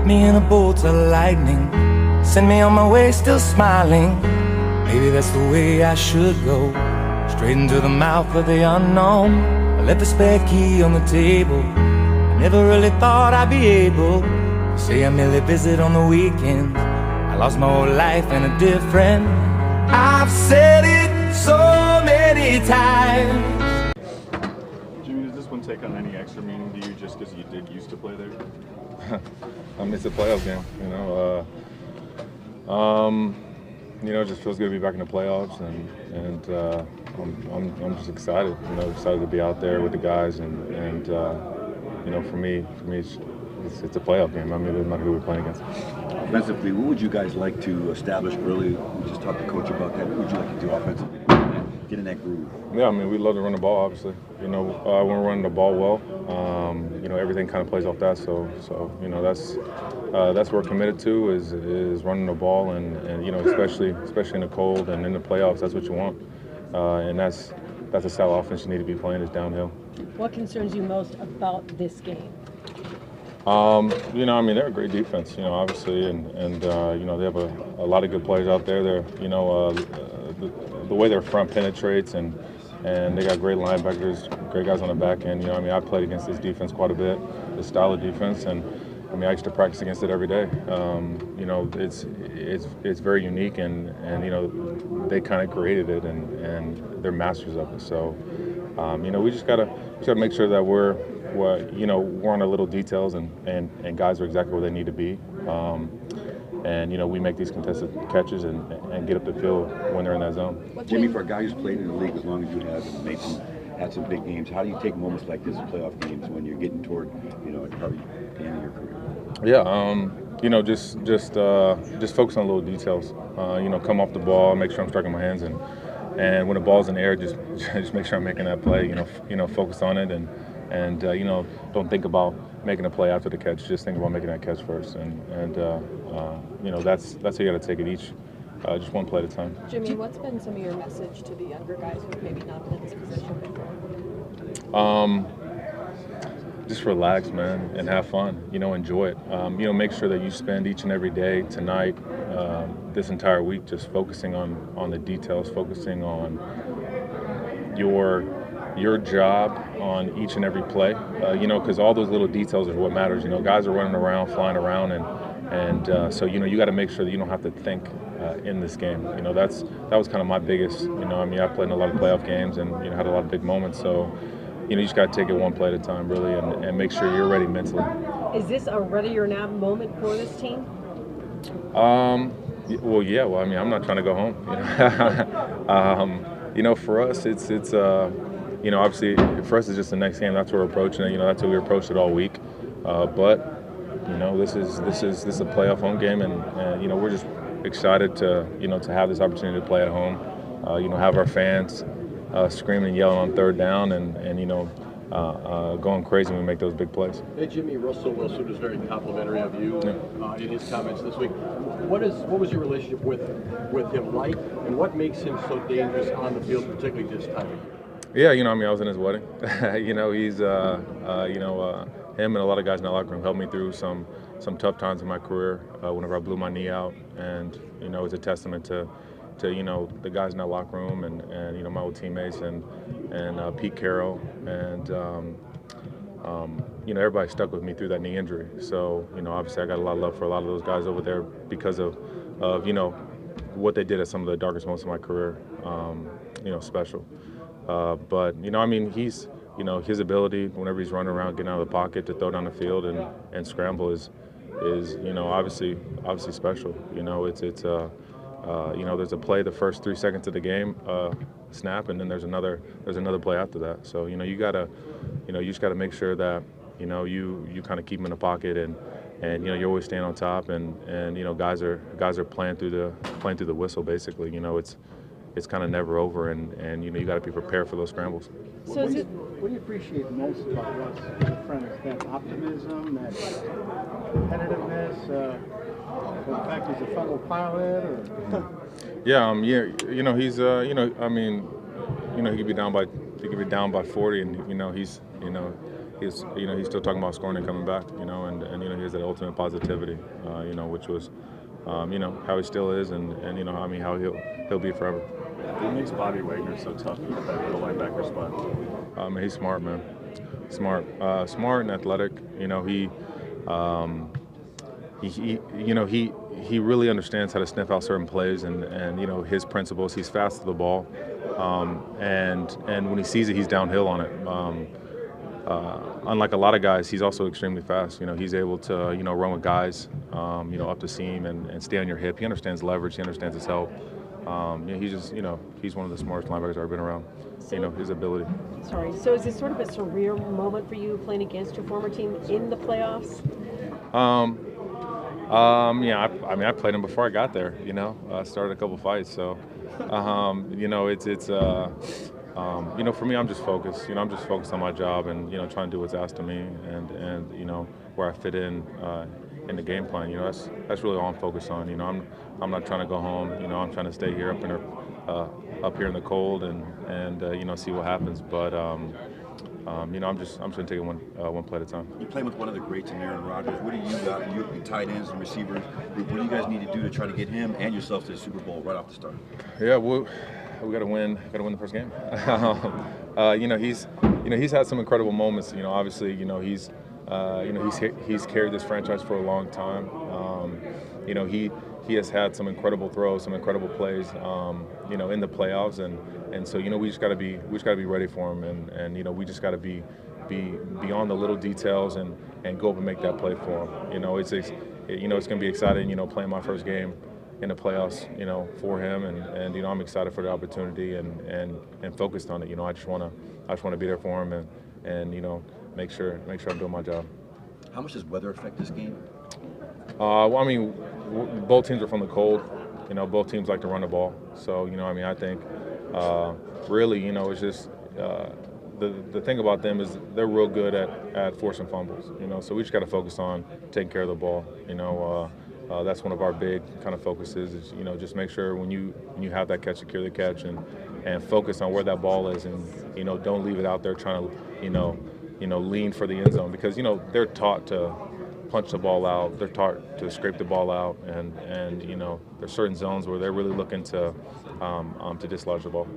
Wrap me in a bolt of lightning, send me on my way still smiling. Maybe that's the way I should go, straight into the mouth of the unknown. I left the spare key on the table, I never really thought I'd be able to say I merely visit on the weekends. I lost my whole life and a dear friend. I've said it so many times. Jimmy, does this one take on any extra meaning to you just because you did used to play there? It's a playoff game, it just feels good to be back in the playoffs, and I'm just excited, excited to be out there with the guys, and for me, it's a playoff game. I mean, it doesn't matter who we're playing against. Offensively, what would you guys like to establish early? We just talked to Coach about that. What would you like to do offensively? Get in that groove. Yeah, I mean, we love to run the ball, obviously. When we're running the ball well, everything kind of plays off that. So that's what we're committed to is running the ball, and especially in the cold and in the playoffs, that's what you want. And that's the style of offense you need to be playing is downhill. What concerns you most about this game? They're a great defense, obviously, and they have a lot of good players out there. They're, the way their front penetrates, and they got great linebackers, great guys on the back end. I played against this defense quite a bit, this style of defense, and I used to practice against it every day. It's very unique, and they kind of created it, and they're masters of it. So, we just gotta make sure that we're on our little details, and guys are exactly where they need to be. We make these contested catches and get up the field when they're in that zone. Jimmy, for a guy who's played in the league as long as you have and had some big games, how do you take moments like this in playoff games when you're getting toward, probably the end of your career? Yeah, just focus on little details. Come off the ball, make sure I'm striking my hands, and when the ball's in the air, just make sure I'm making that play. Focus on it, and don't think about making a play after the catch. Just think about making that catch first, and that's how you got to take it each, just one play at a time. Jimmy, what's been some of your message to the younger guys who've maybe not been in this position before? Just relax, man, and have fun. Enjoy it. Make sure that you spend each and every day, tonight, this entire week, just focusing on the details, focusing on your job on each and every play. Because all those little details are what matters. Guys are running around, flying around, and so you got to make sure that you don't have to think in this game. That was kind of my biggest. I played in a lot of playoff games and had a lot of big moments. So. You just got to take it one play at a time, really, and make sure you're ready mentally. Is this a ready or not moment for this team? Well, yeah. Well, I'm not trying to go home. For us, it's obviously for us it's just the next game. That's what we're approaching it. That's how we approached it all week. But this is a playoff home game, and we're just excited to to have this opportunity to play at home. Have our fans. Screaming and yelling on third down, and going crazy when we make those big plays. Hey Jimmy, Russell Wilson was very complimentary of you in his comments this week. What was your relationship with him like, and what makes him so dangerous on the field, particularly this time of year? Yeah, I was in his wedding. He's him and a lot of guys in the locker room helped me through some tough times in my career. Whenever I blew my knee out, and it's a testament to the guys in that locker room and my old teammates and Pete Carroll and everybody stuck with me through that knee injury. So obviously I got a lot of love for a lot of those guys over there because of what they did at some of the darkest moments of my career. Special. But he's his ability whenever he's running around, getting out of the pocket to throw down the field and scramble is obviously special. There's a play the first 3 seconds of the game, snap, and then there's another play after that. So you just gotta make sure that you kind of keep them in the pocket and you're always staying on top and guys are playing through the whistle basically. It's kind of never over and you got to be prepared for those scrambles. So what do you appreciate most about Russ as a friend? Is that optimism, that competitiveness, the fact he's a fellow pilot? Or? He's he could be down by 40, and he's he's still talking about scoring and coming back, and he has that ultimate positivity, which was, how he still is, and how he'll be forever. What makes Bobby Wagner so tough at that middle linebacker spot? He's smart, man. Smart and athletic. He really understands how to sniff out certain plays and his principles. He's fast to the ball, and when he sees it, he's downhill on it. Unlike a lot of guys, he's also extremely fast. He's able to run with guys, up the seam and stay on your hip. He understands leverage. He understands his help. He's one of the smartest linebackers I've ever been around. His ability. Sorry. So is this sort of a surreal moment for you playing against your former team in the playoffs? I played him before I got there. I started a couple fights, so for me, I'm just focused. I'm just focused on my job and trying to do what's asked of me and where I fit in the game plan. That's really all I'm focused on. I'm not trying to go home. I'm trying to stay here up here in the cold and see what happens. But I'm just going to take it one play at a time. You're playing with one of the greats in Aaron Rodgers. What do you got? You tight ends and receivers. What do you guys need to do to try to get him and yourself to the Super Bowl right off the start? Yeah, we got to win. Got to win the first game. He's had some incredible moments. Obviously, he's carried this franchise for a long time. He has had some incredible throws, some incredible plays, in the playoffs, and so we just got to be ready for him, and we just got to be beyond the little details and go up and make that play for him. It's going to be exciting, playing my first game in the playoffs, for him, and I'm excited for the opportunity and focused on it. I just want to be there for him and make sure I'm doing my job. How much does weather affect this game? Both teams are from the cold. Both teams like to run the ball. So, I think really, it's just the thing about them is they're real good at forcing fumbles. So we just got to focus on taking care of the ball. That's one of our big kind of focuses is, just make sure when you have that catch, secure the catch and focus on where that ball is and, don't leave it out there trying to, lean for the end zone because, they're taught to punch the ball out. They're taught to scrape the ball out, and there's certain zones where they're really looking to dislodge the ball.